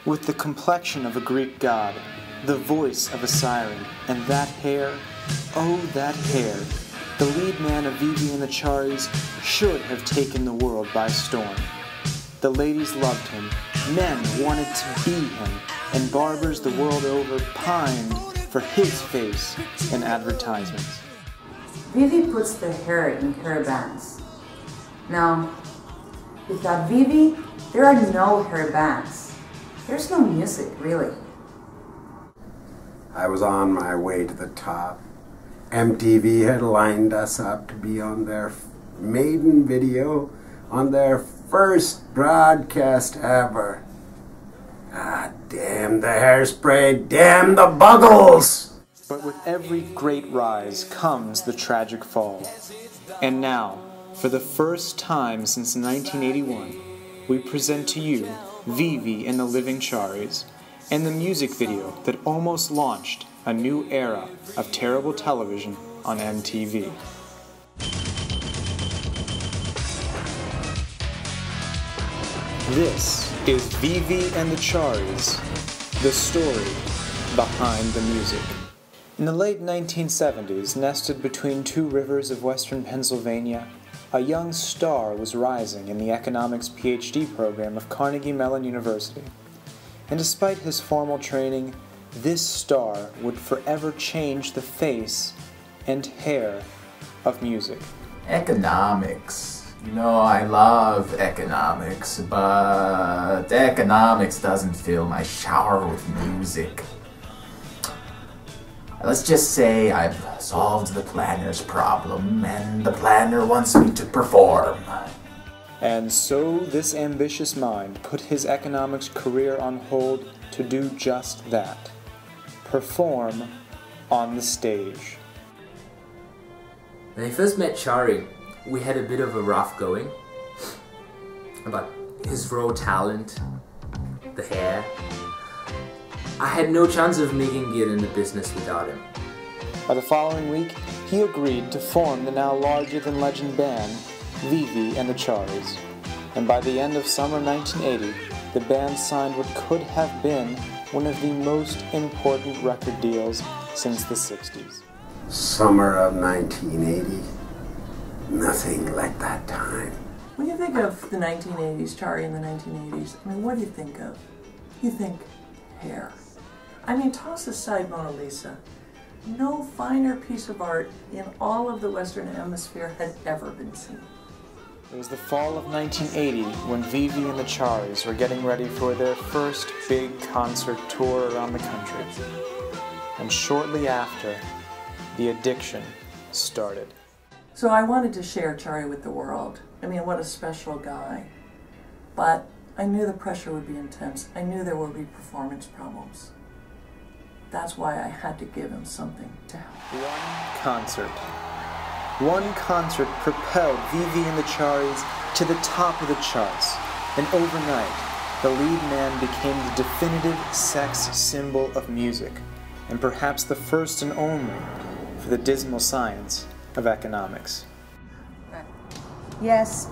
With the complexion of a Greek god, the voice of a siren, and that hair, oh that hair, the lead man of Vivi and the Charis should have taken the world by storm. The ladies loved him, men wanted to be him, and barbers the world over pined for his face in advertisements. Vivi puts the hair in hair bands. Now, without Vivi, there are no hair bands. There's no music, really. I was on my way to the top. MTV had lined us up to be on their maiden video on their first broadcast ever. Ah, damn the hairspray, damn the buggles! But with every great rise comes the tragic fall. And now, for the first time since 1981, we present to you Vivi and the Living Charis, and the music video that almost launched a new era of terrible television on MTV. This is Vivi and the Charis, the story behind the music. In the late 1970s, nested between two rivers of western Pennsylvania, a young star was rising in the economics PhD program of Carnegie Mellon University. And despite his formal training, this star would forever change the face and hair of music. Economics. You know, I love economics, but economics doesn't fill my shower with music. Let's just say I've solved the planner's problem, and the planner wants me to perform. And so this ambitious mind put his economics career on hold to do just that. Perform on the stage. When I first met Chari, we had a bit of a rough going about his raw talent, the hair. I had no chance of making it in the business without him. By the following week, he agreed to form the now larger-than-legend band, Vivi and the Charis. And by the end of summer 1980, the band signed what could have been one of the most important record deals since the 60s. Summer of 1980. Nothing like that time. When you think of the 1980s, Chari in the 1980s, I mean, what do you think of? You think hair. I mean, toss aside Mona Lisa. No finer piece of art in all of the Western Hemisphere had ever been seen. It was the fall of 1980 when Vivi and the Charis were getting ready for their first big concert tour around the country. And shortly after, the addiction started. So I wanted to share Chari with the world. I mean, what a special guy. But I knew the pressure would be intense. I knew there would be performance problems. That's why I had to give him something to help. One concert propelled Vivi and the Charis to the top of the charts, and overnight, the lead man became the definitive sex symbol of music, and perhaps the first and only for the dismal science of economics. Yes,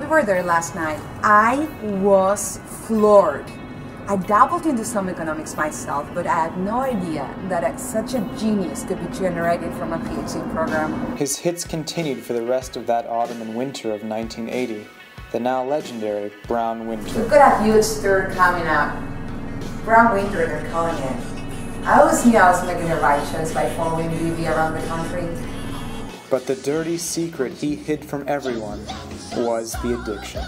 we were there last night. I was floored. I dabbled into some economics myself, but I had no idea that such a genius could be generated from a PhD program. His hits continued for the rest of that autumn and winter of 1980, the now legendary Brown Winter. We've got a huge tour coming up. Brown Winter, they're calling it. I always knew I was making the right choice by following Vivi around the country. But the dirty secret he hid from everyone was the addiction.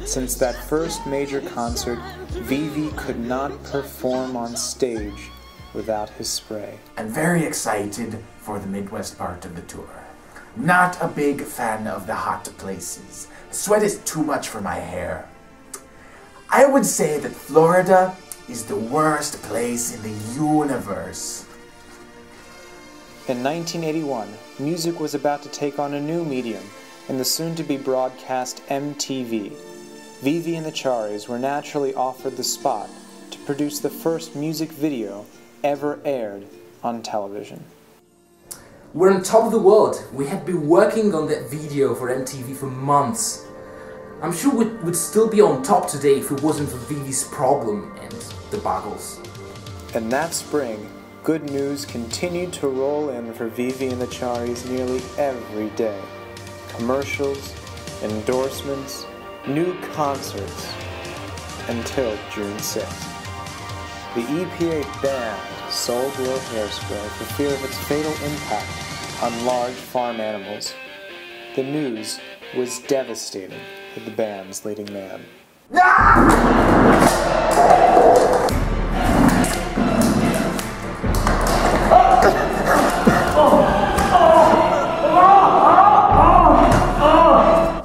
Since that first major concert, Vivi could not perform on stage without his spray. I'm very excited for the Midwest part of the tour. Not a big fan of the hot places. Sweat is too much for my hair. I would say that Florida is the worst place in the universe. In 1981, music was about to take on a new medium in the soon-to-be broadcast MTV. Vivi and the Charis were naturally offered the spot to produce the first music video ever aired on television. We're on top of the world. We had been working on that video for MTV for months. I'm sure we'd still be on top today if it wasn't for Vivi's problem and the Buggles. And that spring, good news continued to roll in for Vivi and the Charis nearly every day. Commercials, endorsements, new concerts, until June 6th. The EPA banned Sol-Glo hairspray for fear of its fatal impact on large farm animals. The news was devastating for the band's leading man.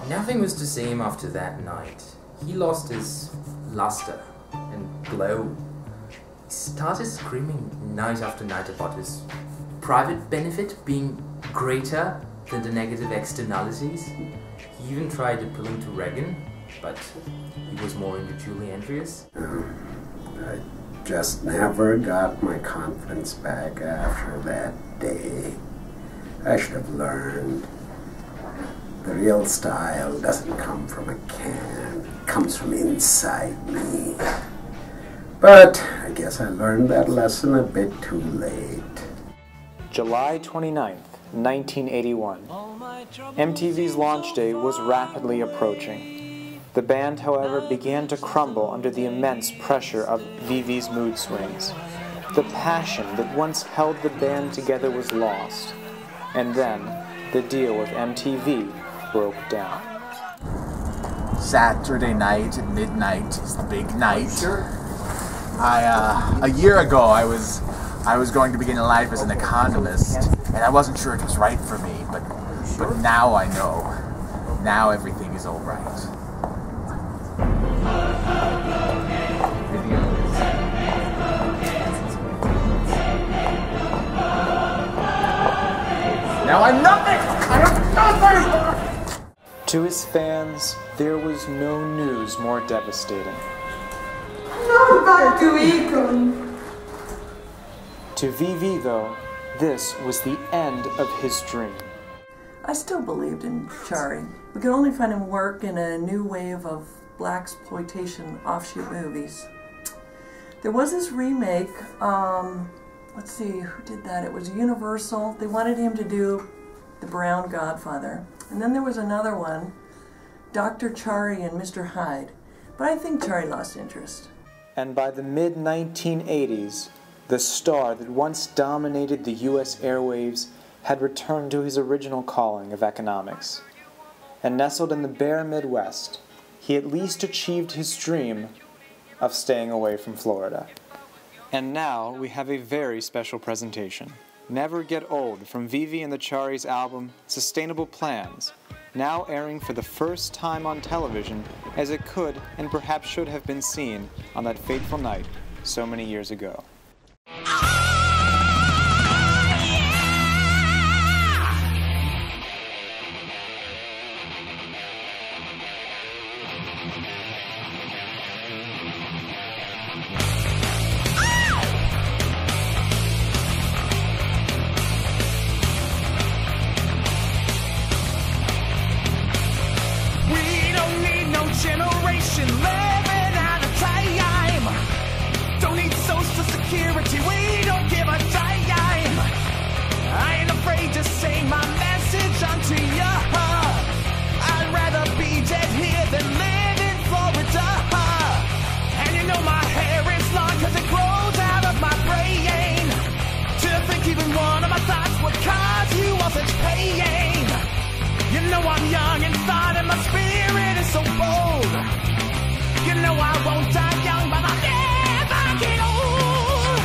Nothing was the same after that night. He lost his luster and glow. He started screaming night after night about his private benefit being greater than the negative externalities. He even tried appealing to Reagan, but he was more into Julie Andrews. I just never got my confidence back after that day. I should have learned. The real style doesn't come from a can, it comes from inside me. But I guess I learned that lesson a bit too late. July 29th, 1981. MTV's launch day was rapidly approaching. The band, however, began to crumble under the immense pressure of Vivi's mood swings. The passion that once held the band together was lost. And then, the deal with MTV broke down. Saturday night at midnight is the big night. A year ago, I was going to begin a life as an economist, and I wasn't sure it was right for me, but now I know. Now everything is all right. Now I'm nothing! I am nothing! To his fans, there was no news more devastating. To Vivi, though, this was the end of his dream. I still believed in Charis. We could only find him work in a new wave of blaxploitation offshoot movies. There was this remake, let's see, who did that? It was Universal. They wanted him to do The Brown Godfather. And then there was another one, Dr. Charis and Mr. Hyde. But I think Charis lost interest. And by the mid-1980s, the star that once dominated the U.S. airwaves had returned to his original calling of economics. And nestled in the bare Midwest, he at least achieved his dream of staying away from Florida. And now we have a very special presentation. Never Get Old from Vivi and the Charis album, Sustainable Plans, now airing for the first time on television as it could and perhaps should have been seen on that fateful night so many years ago. Generation living out of time. Don't need social security, we don't give a dime. I ain't afraid to say my message unto ya. I'd rather be dead here than live in Florida. And you know my hair is long cause it grows out of my brain. To think even one of my thoughts would cause you all such pain. You know I'm young and fine and my spirit is so bold. You know I won't die young, but I'll never get old.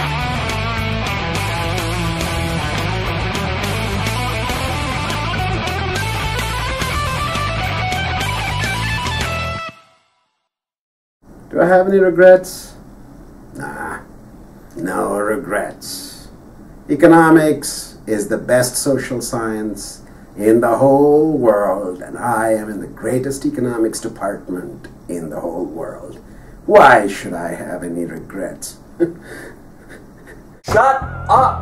Do I have any regrets? Nah, no regrets. Economics is the best social science in the whole world, and I am in the greatest economics department in the whole world. Why should I have any regrets? Shut up!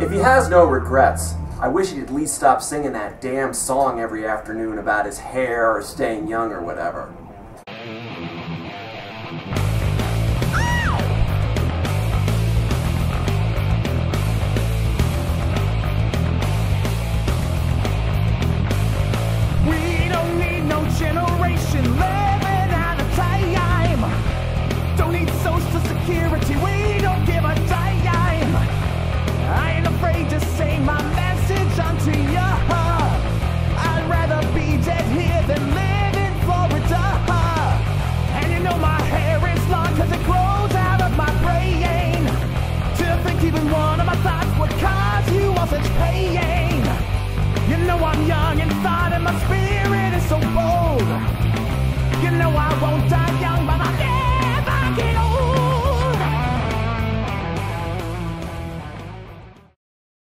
If he has no regrets, I wish he'd at least stop singing that damn song every afternoon about his hair or staying young or whatever.